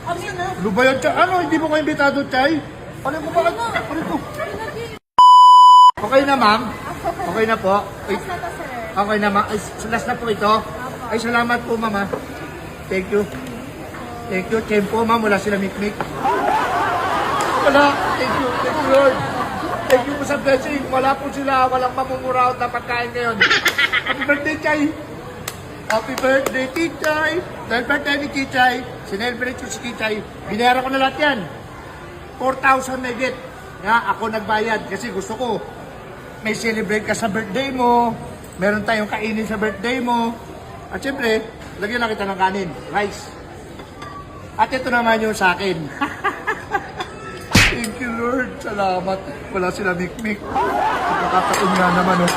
Ano ba yan, Chay? Ano, hindi mo ko imbitado, Chay? Ano mo bakit? Ano ito? Okay na, ma'am? Okay na po? Ay, okay na, ma'am? Ay, last na po ito? Ay, salamat po, ma'am, ha? Thank you. Thank you. Tempo, ma'am. Wala sila mikmik. Wala. Thank you. Thank you, Lord. Thank you po sa blessing. Wala po sila. Walang mamumuraot na pagkain ngayon. Happy birthday, Chay. Happy birthday, Kichay. Dahil birthday ni Kichay, sinelebrate ko si Kichay. Binayaran ko na lahat yan. 4,000 megit. Nga, ako nagbayad kasi gusto ko may celebrate ka sa birthday mo. Meron tayong kainin sa birthday mo. At syempre, lagyan na kita ng kanin. Rice. At ito naman yung sa akin. Thank you, Lord. Salamat. Wala sila mikmik. Nakakataon nga naman, oh.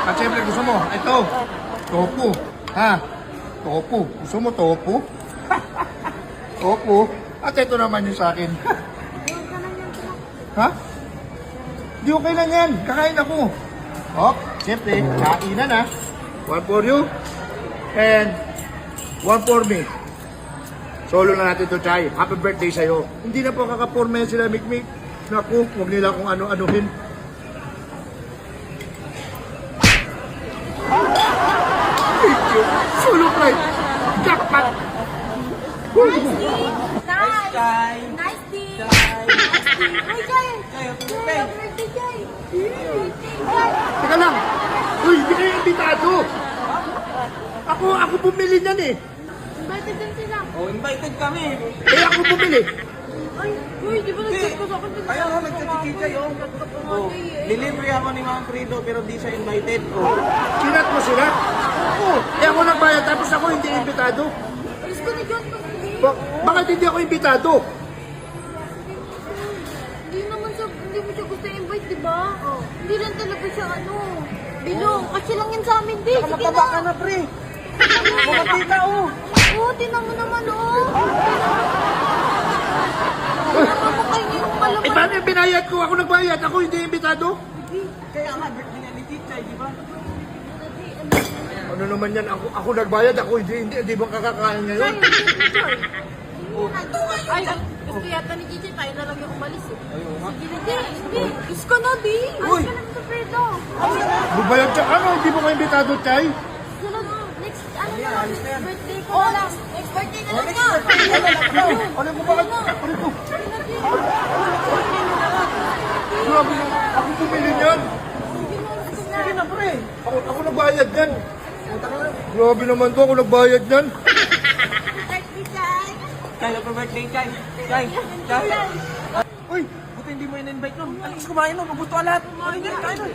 At syempre, gusto mo, ito. Tofu. Ha? Tofu. Gusto mo tofu? Tofu. At ito naman yung sa akin. Ha? Di okay lang yan. Kakain ako. Oh, syempre, kainan na. One for you. And one for me. Solo na natin to, Chay. Happy birthday sa'yo. Hindi na po kakaporme sila, Mikmik. Naku, huwag nila kung ano-anuhin. Thank you. Solo flight. Jackpot. Nice, Chay. Nice, Chay. Uy, Chay. Happy birthday, Chay. Teka lang. Uy, hindi kayo invitado. Ako bumili niyan eh. Invited din sila. Oh, invited kami. Eh, ako bumili. Ay, uy, di ba nag-chat ko sa akin? Kaya ako nagsatikikay, oh. Oh, delivery ako ni Ma'am Frido pero di siya invited. Oh. Sinat mo sila? Oo. Eh, ako nagbayad tapos ako hindi invitado. Alis ko na dyan. Bakit hindi ako invitado? Hindi mo siya gusto i-invite, di ba? Hindi lang talaga siya bilong. Kasi lang yan sa amin, di. Saka mataba ka na, pre. Bumati ka, oh. Oo, tinan mo naman, Nakakakain niyo yung malaman. Eh, paano yung binayad ko? Ako nagbayad. Ako hindi invitado? Kaya nga, birthday niya ni Tita, di ba? Ano naman yan? Ako nagbayad. Ako hindi ba kakakain ngayon? Ay, gusto yata ni Gigi, tayo na lang yung umalis eh. Sige, hindi. Kiss ko na, di. Uy. Alis ka lang sa Fredo. Magbayad siya. Ano? Hindi mo ko invitado, Chay? Sunod, next, birthday ko na lang. Next birthday na lang niya. Ano mo bakit? Ano ito? Grabe na. Ako bumili niyan. Sige na, pre. Ako nagbayad yan. Grabe naman to. Ako nagbayad yan. Birthday, Chay. Chay, happy birthday, Chay. Chay, Chay. Uy! Buti hindi mo in-invite nun. Alis, kumain nun. Mabuto lahat. Ano yun? Kain nun.